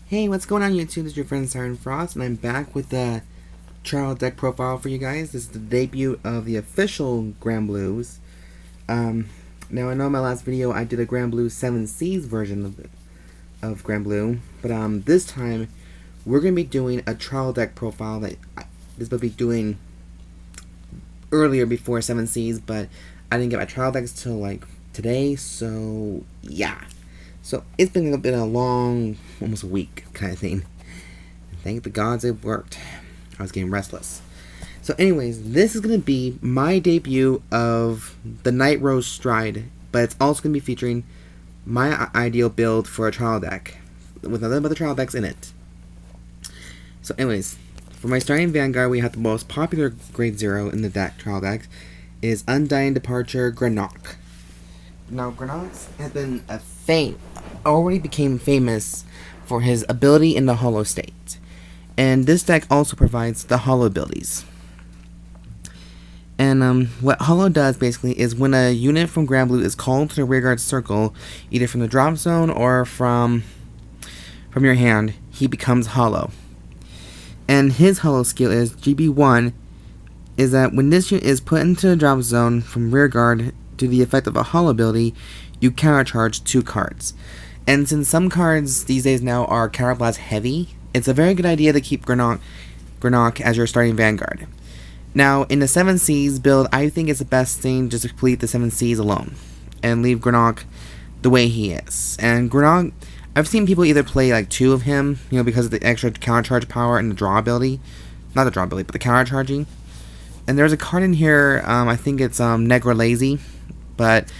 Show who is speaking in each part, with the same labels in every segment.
Speaker 1: Hey, what's going on YouTube? This is your friend Siren Frost, and I'm back with the trial deck profile for you guys. This is the debut of the official Granblues. Now I know in my last video I did a Granblue 7 Seas version of Granblue, but this time we're going to be doing a trial deck profile that this will be doing earlier before 7 Seas, but I didn't get my trial decks till like today, so yeah. So it's been a long, almost a week kind of thing. Thank the gods it worked. I was getting restless. So anyways, this is going to be my debut of the Nightrose Stride, but it's also going to be featuring my ideal build for a trial deck, with nothing but the trial decks in it. So anyways, for my starting Vanguard, we have the most popular grade 0 in the deck trial decks is Undying Departure Grenache. Now Grenache has been already became famous for his ability in the hollow state, and this deck also provides the hollow abilities. And what hollow does basically is when a unit from Granblue is called to the rearguard circle, either from the drop zone or from your hand, he becomes hollow. And his hollow skill is GB1, is that when this unit is put into the drop zone from rearguard to the effect of a hollow ability, you countercharge 2 cards. And since some cards these days now are counterblast heavy, it's a very good idea to keep Grenache as your starting Vanguard. Now, in the 7 Seas build, I think it's the best thing just to complete the 7 Seas alone and leave Grenache the way he is. And Grenache, I've seen people either play like 2 of him, because of the extra countercharge power and the draw ability. Not the draw ability, but the countercharging. And there's a card in here, I think it's Negrorook, but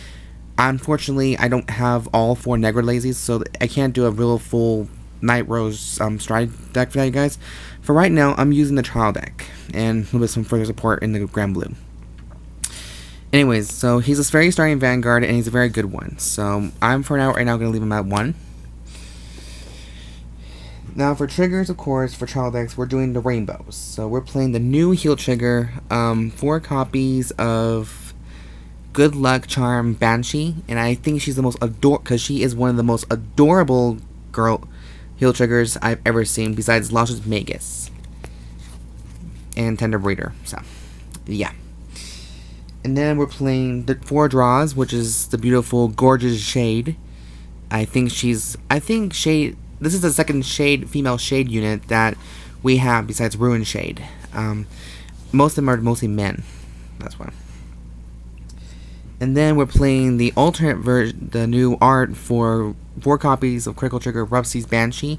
Speaker 1: unfortunately, I don't have all 4 Negrorok's, so I can't do a real full Nightrose Stride deck for that, you guys. For right now, I'm using the trial deck, and with some further support in the Granblue. Anyways, so he's a very starting Vanguard, and he's a very good one. So I'm right now going to leave him at 1. Now for triggers, of course, for trial decks, we're doing the rainbows. So we're playing the new heal trigger, 4 copies of Good Luck Charm Banshee, and I think she's the most because she is one of the most adorable girl heal triggers I've ever seen, besides Luscious Magus and Tender Breeder. So yeah. And then we're playing the 4 draws, which is the beautiful Gorgeous Shade. I think Shade, this is the second female Shade unit that we have besides Ruin Shade. Most of them are mostly men. That's why. And then we're playing the alternate version, the new art for 4 copies of Critical Trigger Rupsy's Banshee,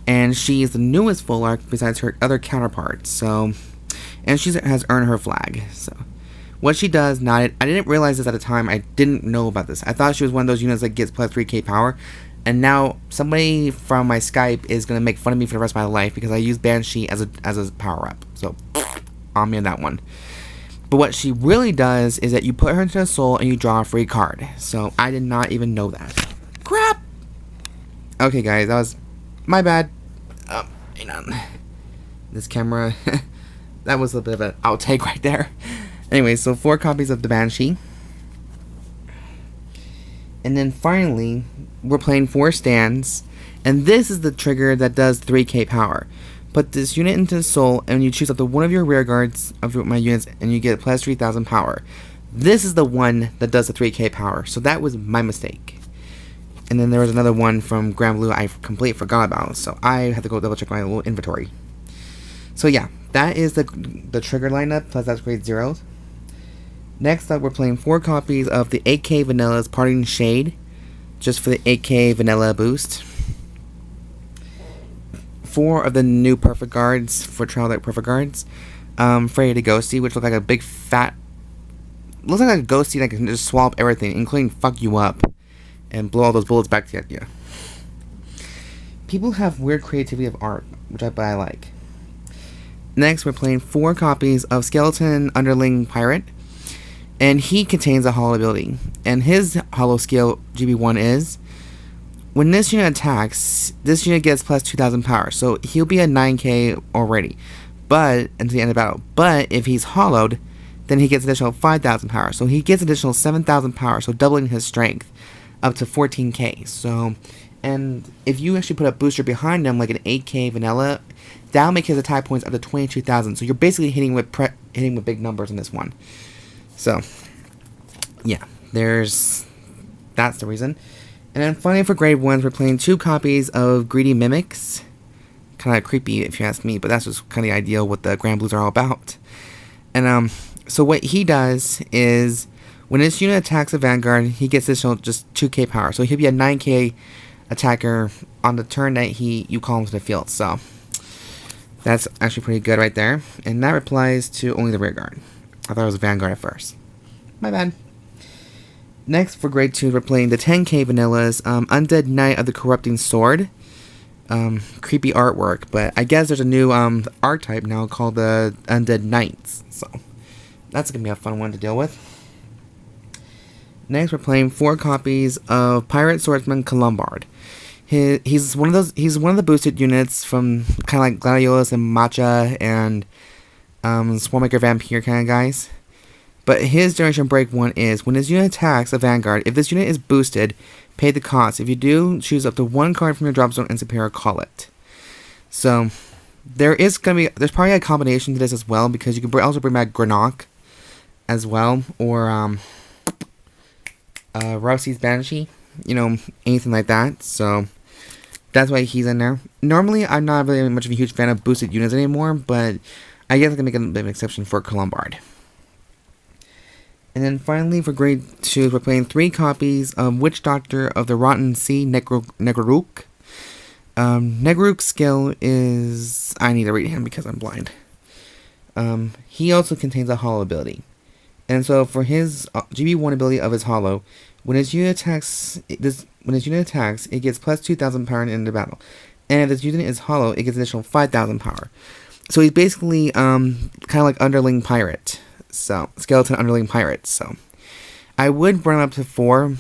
Speaker 1: and she is the newest full art besides her other counterparts. So, and she has earned her flag. So, what she does, I didn't realize this at the time. I didn't know about this. I thought she was one of those units that gets plus 3k power, and now somebody from my Skype is gonna make fun of me for the rest of my life because I use Banshee as a power up. So, on me on that one. But what she really does is that you put her into a soul and you draw a free card. So I did not even know that. Crap! Okay guys, that was my bad. Hang on. This camera, that was a bit of an outtake right there. Anyway, so 4 copies of the Banshee. And then finally, we're playing 4 stands. And this is the trigger that does 3k power. Put this unit into soul, and you choose up to one of your rear guards of my units, and you get plus 3,000 power. This is the one that does the 3k power, so that was my mistake. And then there was another one from Granblue I completely forgot about, so I had to go double check my little inventory. So yeah, that is the trigger lineup, plus that's grade 0. Next up, we're playing 4 copies of the 8k Vanilla's Parting Shade, just for the 8k Vanilla boost. 4 of the new Perfect Guards for trial deck Perfect Guards. Freddy the Ghostie, which looks like a big fat... looks like a ghostie that can just swallow up everything, including fuck you up. And blow all those bullets back to you. People have weird creativity of art, which I like. Next, we're playing 4 copies of Skeleton Underling Pirate. And he contains a hollow ability. And his hollow skill, GB1, is... when this unit attacks, this unit gets plus 2,000 power, so he'll be at 9k already, but until the end of the battle. But if he's hollowed, then he gets additional 5,000 power, so he gets additional 7,000 power, so doubling his strength up to 14k. So And if you actually put a booster behind him, like an 8k vanilla, that'll make his attack points up to 22,000. So you're basically hitting with big numbers in this one. So, yeah, that's the reason. And then finally for grade 1s, we're playing 2 copies of Greedy Mimics. Kind of creepy if you ask me, but that's just kind of the idea what the Grand Blues are all about. And so what he does is, when his unit attacks a Vanguard, he gets additional just 2k power. So he'll be a 9k attacker on the turn that you call him to the field. So that's actually pretty good right there. And that applies to only the rear guard. I thought it was a Vanguard at first. My bad. Next, for grade 2, we're playing the 10k vanillas, Undead Knight of the Corrupting Sword. Creepy artwork, but I guess there's a new archetype now called the Undead Knights. So that's going to be a fun one to deal with. Next, we're playing 4 copies of Pirate Swordsman Colombard. He's one of the boosted units from kind of like Gladiolus and Matcha and Swarmaker Vampire kind of guys. But his Generation Break 1 is, when his unit attacks a Vanguard, if this unit is boosted, pay the cost. If you do, choose up to 1 card from your drop zone and Superior Call it. So there's probably a combination to this as well, because you can also bring back Grenache as well, or Rousy's Banshee, anything like that. So that's why he's in there. Normally, I'm not really much of a huge fan of boosted units anymore, but I guess I can make a bit of an exception for Colombard. And then finally, for grade 2, we're playing 3 copies of Witch Doctor of the Rotten Sea, Negrorook. Negrorook's skill is... I need to read him because I'm blind. He also contains a hollow ability. And so for his GB1 ability of his hollow, when his unit attacks, it gets plus 2,000 power in the battle. And if this unit is hollow, it gets additional 5,000 power. So he's basically kind of like Underling Pirate. So, Skeleton Underling Pirate. So, I would run him up to 4.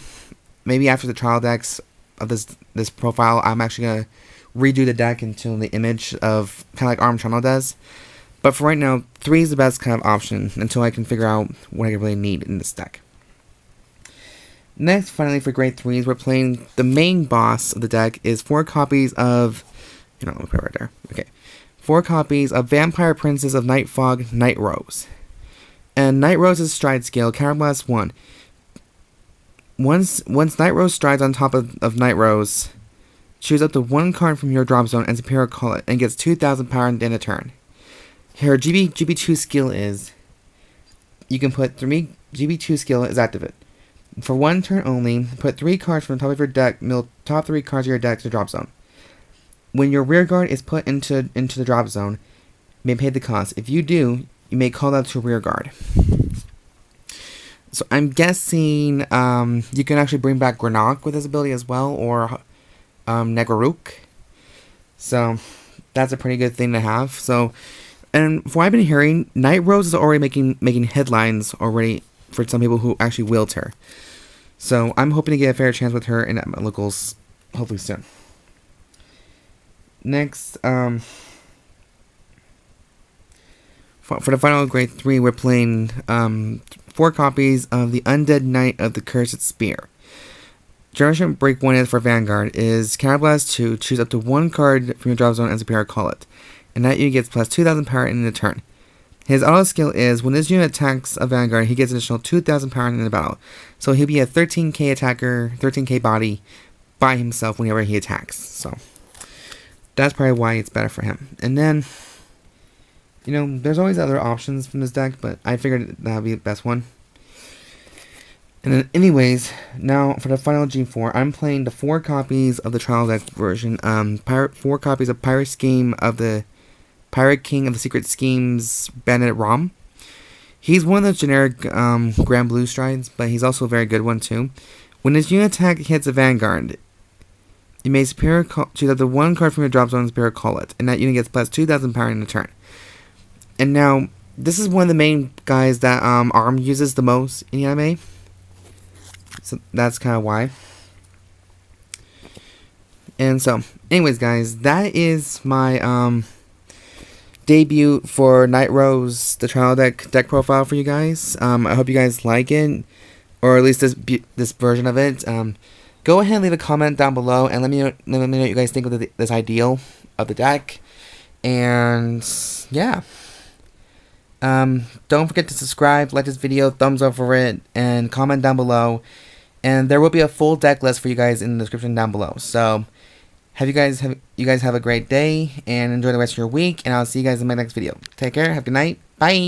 Speaker 1: Maybe after the trial decks of this profile, I'm actually going to redo the deck into the image of kind of like Arm Channel does. But for right now, 3 is the best kind of option until I can figure out what I really need in this deck. Next, finally, for grade 3s, we're playing the main boss of the deck is 4 copies of... let me put it right there. Okay. 4 copies of Vampire Princess of Nightfog, Nightrose. And Nightrose's stride skill, Counterblast 1. Once Nightrose strides on top of Nightrose, choose up to 1 card from your drop zone and Superior Call it, and gets 2,000 power in a turn. Her GB2 skill is, you can put 3 GB2 skill is activate. For 1 turn only, put 3 cards from the top of your deck, mill top 3 cards of your deck to drop zone. When your rear guard is put into the drop zone, you may pay the cost. If you do, you may call that to rear guard. So I'm guessing you can actually bring back Grenache with his ability as well, or Negrorook. So that's a pretty good thing to have. So, and from what I've been hearing, Nightrose is already making headlines already for some people who actually wield her. So I'm hoping to get a fair chance with her in at locals hopefully soon. Next, for the final grade 3, we're playing 4 copies of the Undead Knight of the Cursed Spear. Generation Break 1 is for Vanguard is Counterblast 2, choose up to 1 card from your drop zone and Superior Call it. And that unit gets plus 2,000 power in the turn. His auto skill is, when this unit attacks a Vanguard, he gets an additional 2,000 power in the battle. So he'll be a 13k attacker, 13k body by himself whenever he attacks. So that's probably why it's better for him. And then, there's always other options from this deck, but I figured that would be the best one. And then anyways, now for the final G4, I'm playing the 4 copies of the trial deck version. 4 copies of Pirate King of the Secret Schemes, Bennett Rom. He's one of those generic Grand Blue strides, but he's also a very good one too. When his unit attack hits a Vanguard, you may choose up to 1 card from your drop zone and Superior Call it, and that unit gets plus 2,000 power in a turn. And now, this is one of the main guys that ARM uses the most in the anime. So that's kind of why. And so, anyways guys, that is my debut for Nightrose, the trial deck profile for you guys. I hope you guys like it, or at least this version of it. Go ahead and leave a comment down below and let me know what you guys think of this ideal of the deck. And yeah. Don't forget to subscribe, like this video, thumbs up for it, and comment down below. And there will be a full deck list for you guys in the description down below. So, you guys have a great day and enjoy the rest of your week. And I'll see you guys in my next video. Take care. Have a good night. Bye.